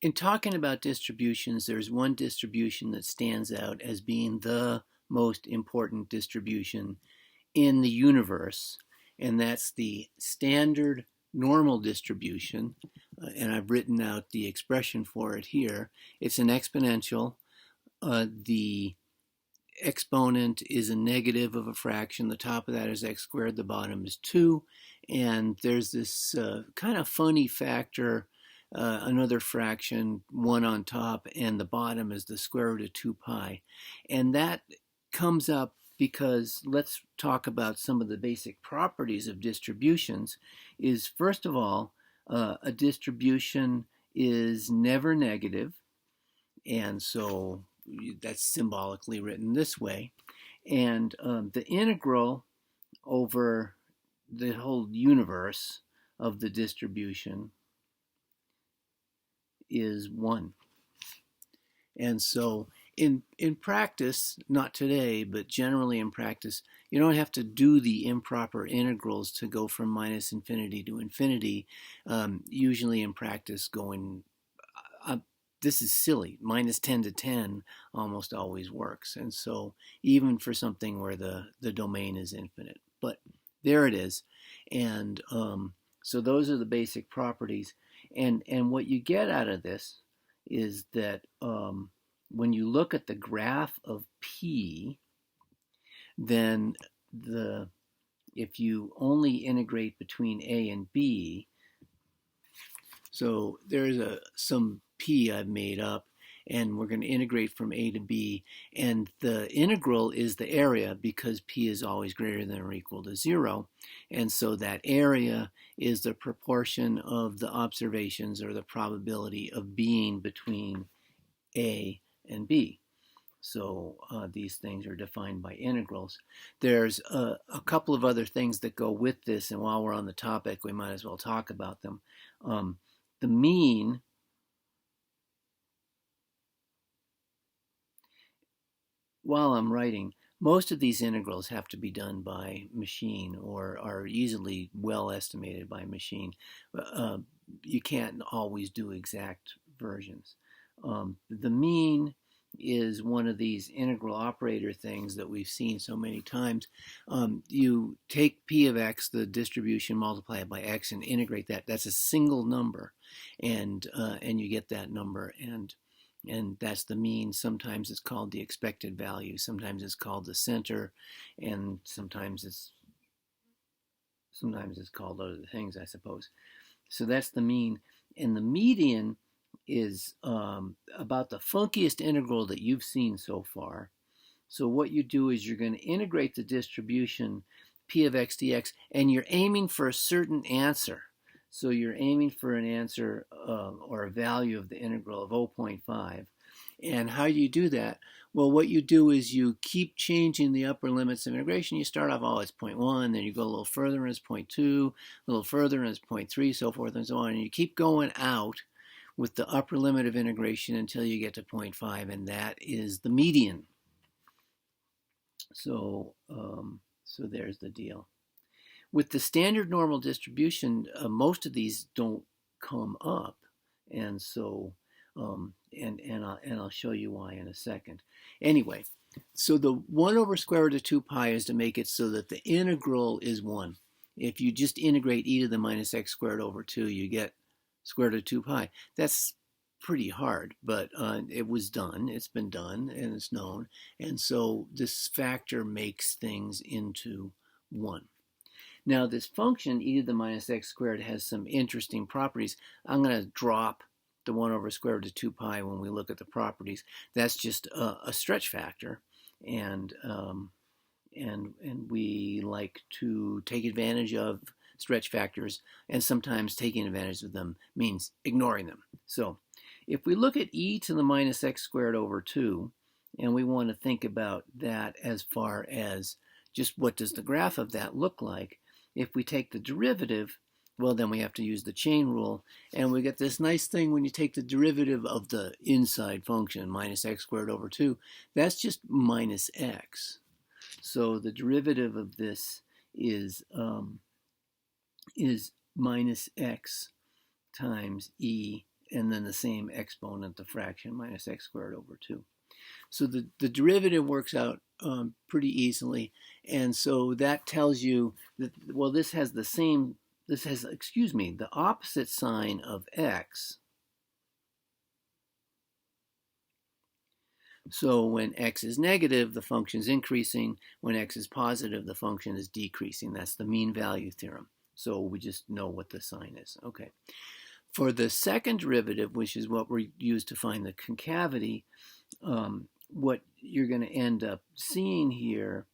In talking about distributions, there's one distribution that stands out as being the most important distribution in the universe, and that's the standard normal distribution. And I've written out the expression for it here. It's an exponential. The exponent is a negative of a fraction. The top of that is x squared, the bottom is 2. And there's this kind of funny factor, another fraction, 1 on top, and the bottom is the square root of 2 pi. And that comes up because let's talk about some of the basic properties of distributions. Is first of all, a distribution is never negative, and so that's symbolically written this way. And the integral over the whole universe of the distribution is 1. And so in practice, not today, but generally in practice, you don't have to do the improper integrals to go from minus infinity to infinity. Usually in practice, going this is silly. Minus 10 to 10 almost always works. And so even for something where the domain is infinite. But there it is. And so those are the basic properties. And what you get out of this is that when you look at the graph of P, then if you only integrate between A and B, so there's some P I've made up, and we're going to integrate from A to B, and the integral is the area because P is always greater than or equal to 0, and so that area is the proportion of the observations or the probability of being between A and B. So these things are defined by integrals. There's a couple of other things that go with this, and while we're on the topic, we might as well talk about them. The mean while I'm writing, most of these integrals have to be done by machine or are easily well estimated by machine. You can't always do exact versions. The mean is one of these integral operator things that we've seen so many times. You take p of x, the distribution, multiply it by x, and integrate that. That's a single number, and you get that number, and that's the mean. Sometimes it's called the expected value. Sometimes it's called the center, and sometimes it's called other things, I suppose. So that's the mean, and the median is about the funkiest integral that you've seen so far. So what you do is you're going to integrate the distribution p of x dx, and you're aiming for a certain answer. So you're aiming for an answer or a value of the integral of 0.5. And how do you do that? Well, what you do is you keep changing the upper limits of integration. You start off, oh, it's 0.1, then you go a little further and it's 0.2, a little further and it's 0.3, so forth and so on. And you keep going out with the upper limit of integration until you get to 0.5, and that is the median. So, so there's the deal. With the standard normal distribution, most of these don't come up, and so and I'll show you why in a second. Anyway, so the 1 over square root of 2 pi is to make it so that the integral is 1. If you just integrate e to the minus x squared over 2, you get square root of 2 pi. That's pretty hard, but it was done. It's been done, and it's known. And so this factor makes things into 1. Now this function, e to the minus x squared, has some interesting properties. I'm going to drop the 1 over square root of 2 pi when we look at the properties. That's just a stretch factor, and we like to take advantage of stretch factors, and sometimes taking advantage of them means ignoring them. So if we look at e to the minus x squared over 2, and we want to think about that as far as just what does the graph of that look like, if we take the derivative, well, then we have to use the chain rule, and we get this nice thing when you take the derivative of the inside function, minus x squared over 2, that's just minus x. So the derivative of this is minus x times e and then the same exponent, the fraction, minus x squared over 2. So the derivative works out pretty easily. And so that tells you that, well, this has, excuse me, the opposite sign of x. So when x is negative, the function is increasing. When x is positive, the function is decreasing. That's the mean value theorem. So we just know what the sign is. Okay. For the second derivative, which is what we use to find the concavity, what you're going to end up seeing here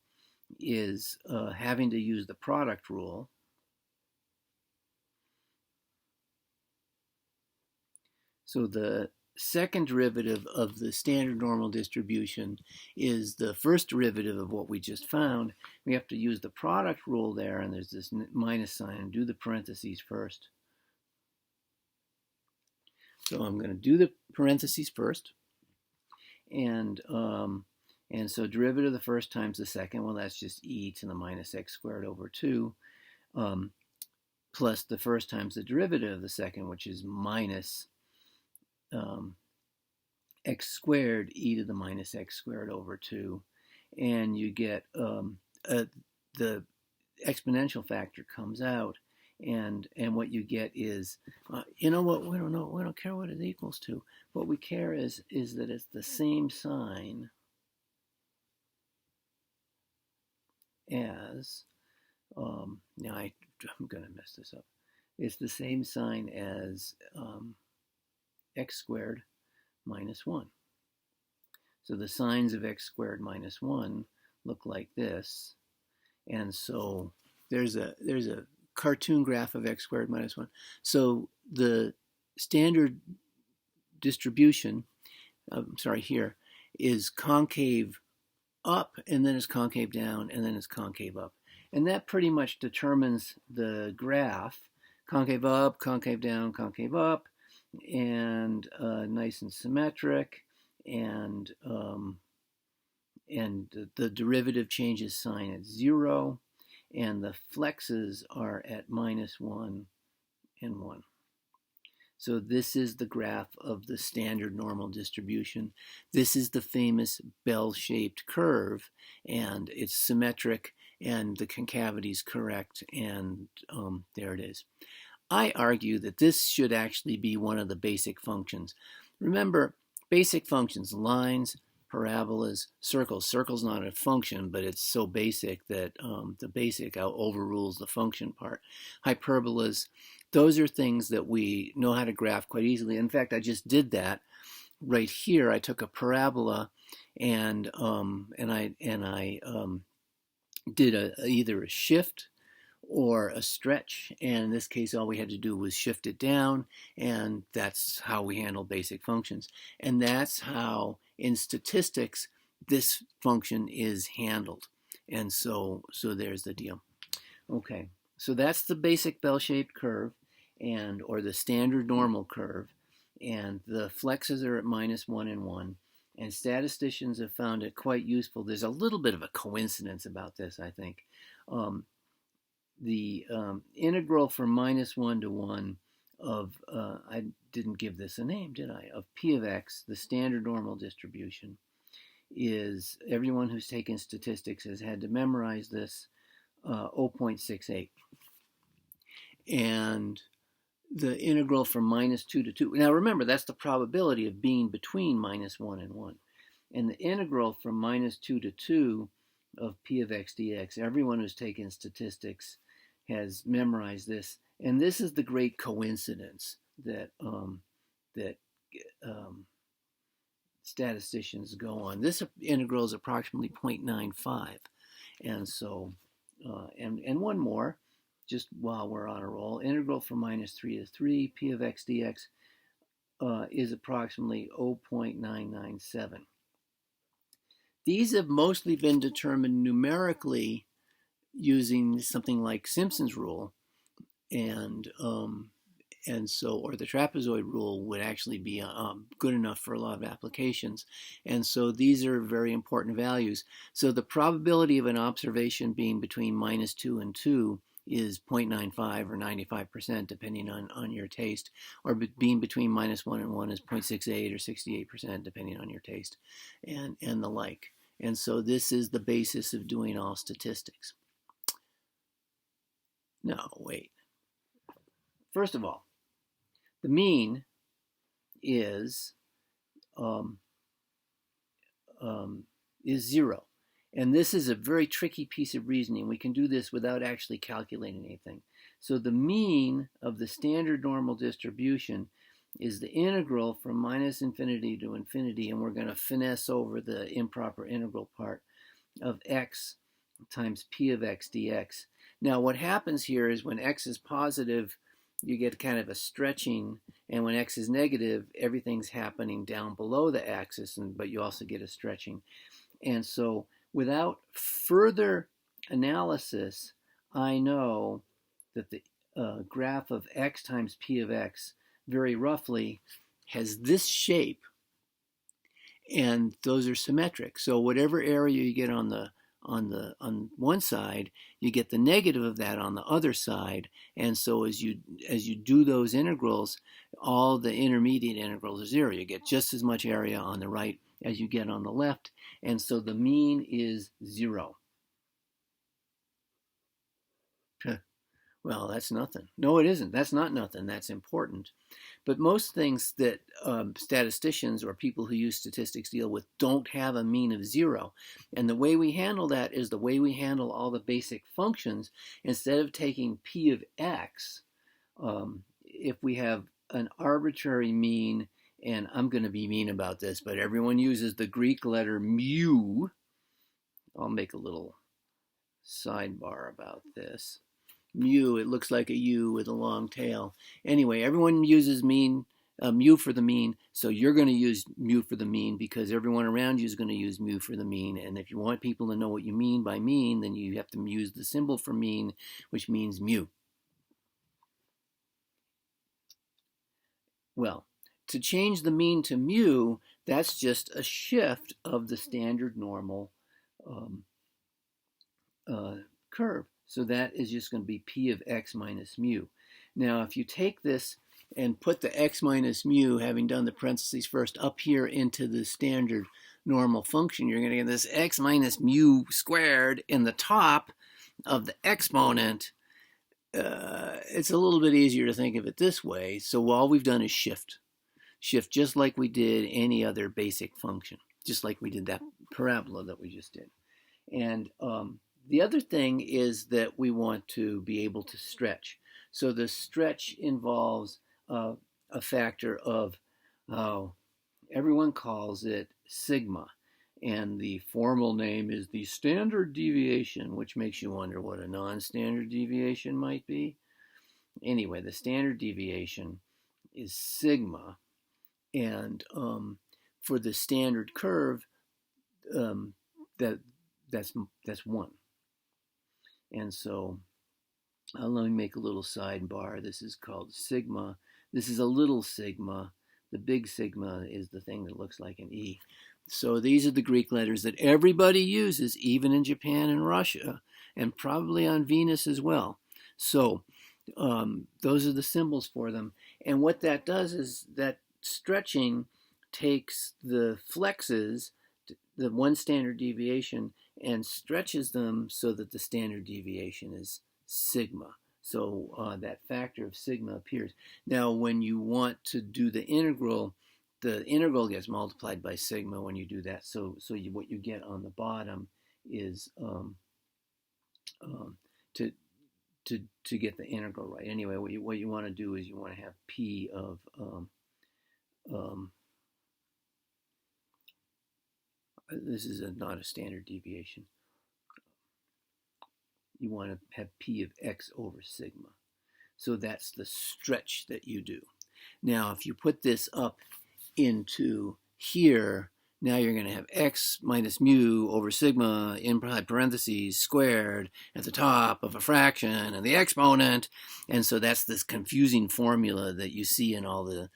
is having to use the product rule. So the second derivative of the standard normal distribution is the first derivative of what we just found. We have to use the product rule there, and there's this minus sign, and do the parentheses first. So I'm going to do the parentheses first. And so derivative of the first times the second, well, that's just e to the minus x squared over 2, plus the first times the derivative of the second, which is minus x squared e to the minus x squared over 2. And you get the exponential factor comes out, and what you get is, you know what, we don't care what it equals to. What we care is that it's the same sign as, now I'm going to mess this up. It's the same sign as x squared minus 1. So the signs of x squared minus 1 look like this. And so there's a cartoon graph of x squared minus 1. So the standard distribution, here, is concave up, and then it's concave down, and then it's concave up. And that pretty much determines the graph. Concave up, concave down, concave up, and nice and symmetric, and the derivative changes sign at 0, and the flexes are at minus 1 and 1. So this is the graph of the standard normal distribution. This is the famous bell-shaped curve, and it's symmetric, and the concavity is correct, and there it is. I argue that this should actually be one of the basic functions. Remember, basic functions, lines, parabolas, circles. Circle's not a function, but it's so basic that the basic overrules the function part. Hyperbolas, those are things that we know how to graph quite easily. In fact, I just did that right here. I took a parabola and I did either a shift or a stretch, and in this case all we had to do was shift it down, and that's how we handle basic functions. And that's how in statistics this function is handled. And so there's the deal. Okay, so that's the basic bell-shaped curve, or the standard normal curve, and the flexes are at minus 1 and 1. And statisticians have found it quite useful. There's a little bit of a coincidence about this, I think. The integral from minus 1 to 1 of, I didn't give this a name, did I? Of p of x, the standard normal distribution, is, everyone who's taken statistics has had to memorize this, 0.68. And the integral from minus 2 to 2. Now remember, that's the probability of being between minus 1 and 1. And the integral from minus 2 to 2 of p of x dx, everyone who's taken statistics has memorized this. And this is the great coincidence that statisticians go on. This integral is approximately 0.95. And so, and one more, just while we're on a roll, integral from minus 3 to 3, p of x dx is approximately 0.997. These have mostly been determined numerically using something like Simpson's rule, and so, or the trapezoid rule would actually be good enough for a lot of applications. And so these are very important values. So the probability of an observation being between minus 2 and 2 is 0.95 or 95%, depending on your taste, or being between -1 and 1 is 0.68 or 68%, depending on your taste, and the like. And so this is the basis of doing all statistics. No, wait. First of all, the mean is 0. And this is a very tricky piece of reasoning. We can do this without actually calculating anything. So the mean of the standard normal distribution is the integral from -infinity to infinity, and we're going to finesse over the improper integral part of x times p of x dx. Now what happens here is when x is positive, you get kind of a stretching, and when x is negative, everything's happening down below the axis, but you also get a stretching. And so without further analysis, I know that the graph of x times p of x very roughly has this shape, and those are symmetric. So whatever area you get on one side, you get the negative of that on the other side. And so as you do those integrals, all the intermediate integrals are 0. You get just as much area on the right as you get on the left, and so the mean is 0. Well, that's nothing. No, it isn't. That's not nothing. That's important. But most things that statisticians or people who use statistics deal with don't have a mean of 0. And the way we handle that is the way we handle all the basic functions. Instead of taking p of x, if we have an arbitrary mean, and I'm going to be mean about this, but everyone uses the Greek letter mu. I'll make a little sidebar about this. Mu, it looks like a U with a long tail. Anyway, everyone uses mu for the mean, so you're going to use mu for the mean because everyone around you is going to use mu for the mean. And if you want people to know what you mean by mean, then you have to use the symbol for mean, which means mu. Well, to change the mean to mu, that's just a shift of the standard normal curve. So that is just going to be p of x minus mu. Now, if you take this and put the x minus mu, having done the parentheses first, up here into the standard normal function, you're going to get this x minus mu squared in the top of the exponent. It's a little bit easier to think of it this way. So all we've done is shift just like we did any other basic function, just like we did that parabola that we just did. And the other thing is that we want to be able to stretch. So the stretch involves a factor of, everyone calls it sigma. And the formal name is the standard deviation, which makes you wonder what a non-standard deviation might be. Anyway, the standard deviation is sigma. And for the standard curve, that's 1. And so let me make a little sidebar. This is called sigma. This is a little sigma. The big sigma is the thing that looks like an E. So these are the Greek letters that everybody uses, even in Japan and Russia, and probably on Venus as well. So those are the symbols for them. And what that does is that stretching takes the flexes, the one standard deviation, and stretches them so that the standard deviation is sigma. So that factor of sigma appears. Now, when you want to do the integral gets multiplied by sigma when you do that. So what you get on the bottom is to get the integral right. Anyway, what you want to do is you want to have p of this is not a standard deviation. You want to have p of x over sigma. So that's the stretch that you do. Now, if you put this up into here, now you're going to have x minus mu over sigma in parentheses squared at the top of a fraction and the exponent. And so that's this confusing formula that you see in all the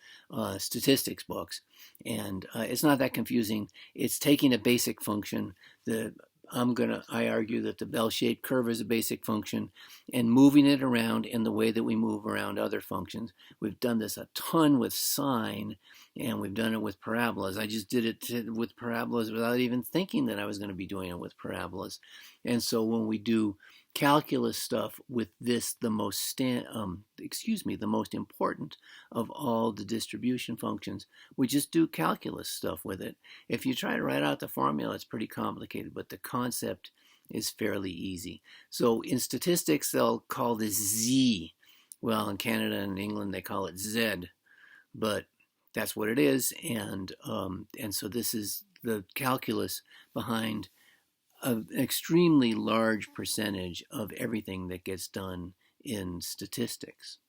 statistics books. And it's not that confusing. It's taking a basic function, the I argue that the bell-shaped curve is a basic function, and moving it around in the way that we move around other functions. We've done this a ton with sine, and we've done it with parabolas. I just did it with parabolas without even thinking that I was going to be doing it with parabolas. And so when we do calculus stuff with this, the most the most important of all the distribution functions, we just do calculus stuff with it. If you try to write out the formula, it's pretty complicated, but the concept is fairly easy. So in statistics, they'll call this Z. Well, in Canada and England, they call it Z, but that's what it is. And so this is the calculus behind an extremely large percentage of everything that gets done in statistics.